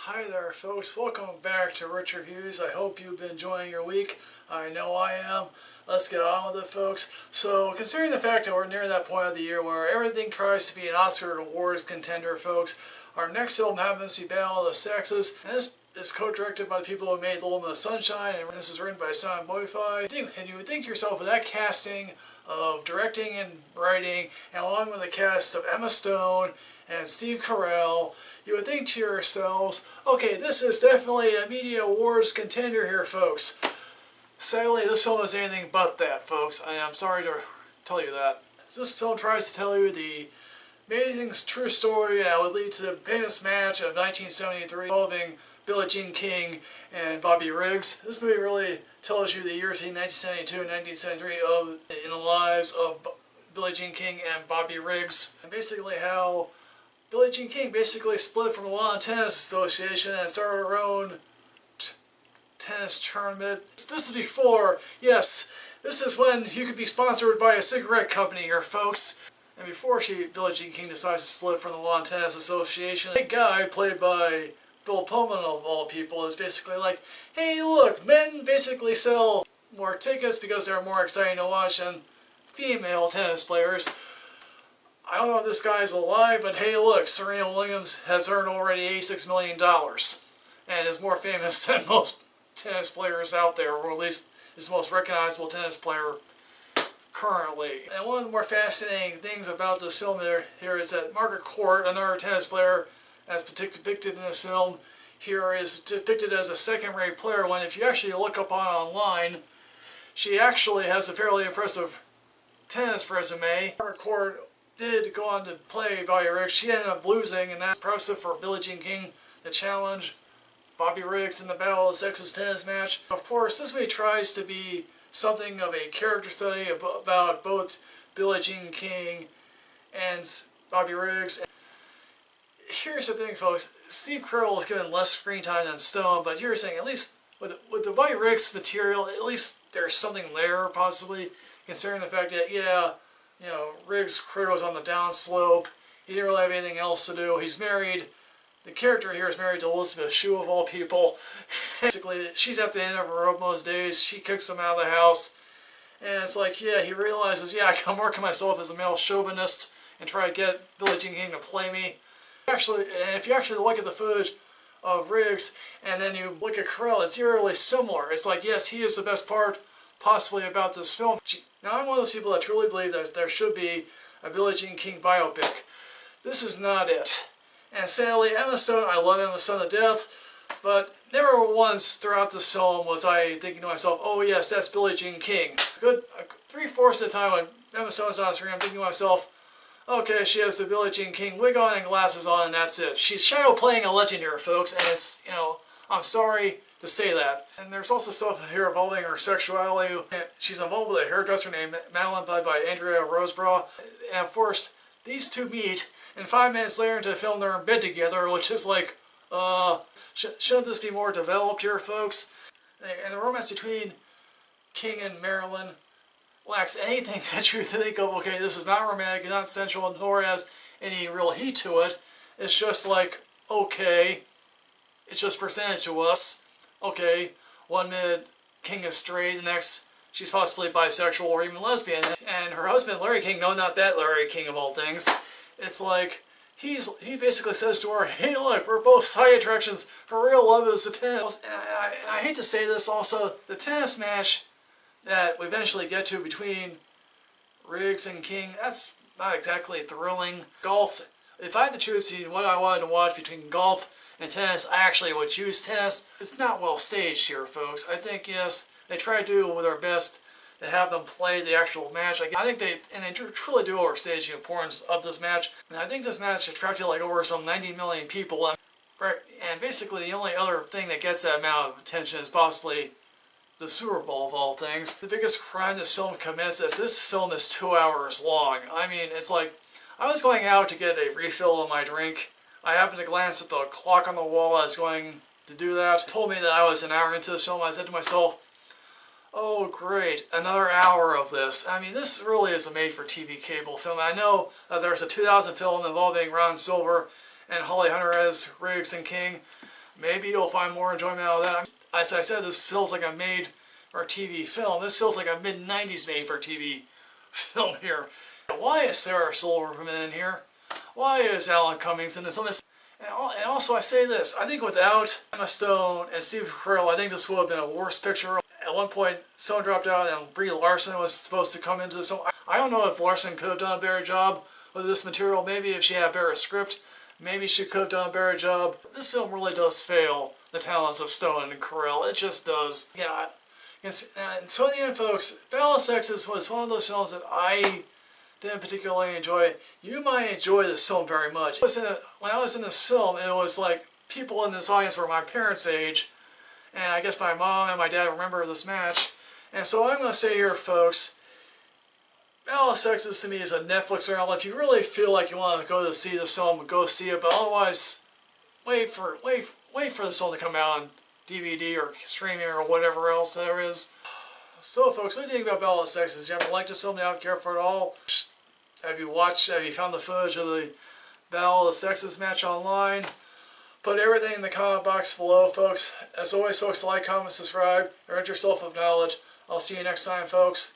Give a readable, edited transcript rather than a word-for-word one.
Hi there folks, welcome back to Rich Reviews. I hope you've been enjoying your week. I know I am. Let's get on with it, folks. So considering the fact that we're near that point of the year where everything tries to be an Oscar awards contender, folks, our next film happens to be Battle of the Sexes, and this is co-directed by the people who made Little Woman of Sunshine, and this is written by Simon Boyfy. And you would think to yourself, with that casting of directing and writing, and along with the cast of Emma Stone and Steve Carell, you would think to yourselves, okay, this is definitely a media awards contender here, folks. Sadly, this film is anything but that, folks. I'm sorry to tell you that. This film tries to tell you the amazing true story that would lead to the famous match of 1973 involving Billie Jean King and Bobby Riggs. This movie really tells you the years between 1972 and 1973 in the lives of Billie Jean King and Bobby Riggs, and basically how Billie Jean King basically split from the Lawn Tennis Association and started her own tennis tournament. This is before, yes, this is when you could be sponsored by a cigarette company here, folks. And before Billie Jean King decides to split from the Lawn Tennis Association, a guy played by Bill Pullman of all people is basically like, hey look, men basically sell more tickets because they're more exciting to watch than female tennis players. I don't know if this guy's alive, but hey look, Serena Williams has earned already $86 million and is more famous than most tennis players out there, or at least is the most recognizable tennis player currently. And one of the more fascinating things about this film here is that Margaret Court, another tennis player as depicted in this film, here is depicted as a second-rate player, when if you actually look up online, she actually has a fairly impressive tennis resume. Margaret Court did go on to play Bobby Riggs. She ended up losing, and that's impressive for Billie Jean King to challenge Bobby Riggs in the Battle of the Sexes tennis match. Of course, this movie tries to be something of a character study about both Billie Jean King and Bobby Riggs. Here's the thing, folks. Steve Carell is given less screen time than Stone, but here's the thing, at least with the Bobby Riggs material, at least there's something there, possibly, considering the fact that, yeah, you know, Riggs' career was on the downslope. He didn't really have anything else to do. He's married. The character here is married to Elizabeth Shue, of all people. Basically, she's at the end of her rope most days. She kicks him out of the house. And it's like, yeah, he realizes, yeah, I'm working myself as a male chauvinist and try to get Billie Jean King to play me. Actually, and if you actually look at the footage of Riggs and then you look at Carell, it's eerily similar. It's like, yes, he is the best part possibly about this film. Now, I'm one of those people that truly believe that there should be a Billie Jean King biopic. This is not it. And sadly, Emma Stone, I love Emma Stone to death, but never once throughout this film was I thinking to myself, oh yes, that's Billie Jean King. Good 3/4 of the time when Emma Stone's on screen, I'm thinking to myself, okay, she has the Billie Jean King wig on and glasses on, and that's it. She's shadow playing a legend here, folks, and it's, you know, I'm sorry to say that. And there's also stuff here involving her sexuality. She's involved with a hairdresser named Madeline, played by Andrea Roseborough. And of course, these two meet, and 5 minutes later into the film they're in bed together, which is like, shouldn't this be more developed here, folks? And the romance between King and Marilyn lacks anything that you think of, okay, this is not romantic, not sensual, nor has any real heat to it. It's just like, okay, it's just presented to us. Okay, 1 minute King is straight, the next she's possibly bisexual or even lesbian. And her husband, Larry King, no, not that Larry King of all things. It's like, he basically says to her, hey look, we're both side attractions, her real love is the tennis. And I hate to say this also, the tennis match that we eventually get to between Riggs and King, that's not exactly thrilling. Golf, if I had to choose between what I wanted to watch between golf and tennis, I actually would choose tennis. It's not well staged here, folks. I think, yes, they try to do with their best to have them play the actual match. I think they truly do overstage the importance of this match. And I think this match attracted like over some 90 million people. And basically the only other thing that gets that amount of attention is possibly the Super Bowl of all things. The biggest crime this film commits is this film is 2 hours long. I mean, it's like, I was going out to get a refill of my drink. I happened to glance at the clock on the wall as I was going to do that. It told me that I was an hour into the film. I said to myself, oh great, another hour of this. I mean, this really is a made-for-TV cable film. I know that there's a 2000 film involving Ron Silver and Holly Hunter as Riggs and King, maybe you'll find more enjoyment out of that. As I said, this feels like a made for TV film. This feels like a mid-90s made for TV film here. Why is Sarah Silverman in here? Why is Alan Cummings in this? And also I say this, I think without Emma Stone and Steve Carell, I think this would have been a worse picture. At one point, someone dropped out and Brie Larson was supposed to come into this. So I don't know if Larson could have done a better job with this material. Maybe if she had a better script, maybe she could have done a better job. This film really does fail the talents of Stone and Carell. It just does. Yeah. And so in the end, folks, Battle of Sexes was one of those films that I didn't particularly enjoy. You might enjoy this film very much. When I was in this film, it was like people in this audience were my parents' age, and I guess my mom and my dad remember this match. And so I'm going to say here, folks, Battle of Sexes to me is a Netflix rental. If you really feel like you want to go to see this film, go see it. But otherwise, wait for this film to come out on DVD or streaming or whatever else there is. So folks, what do you think about Battle of Sexes? Do you ever like this film? Do you ever care for it at all? Have you found the footage of the Battle of the Sexes match online? Put everything in the comment box below, folks. As always, folks, like, comment, subscribe, enrich yourself with knowledge. I'll see you next time, folks.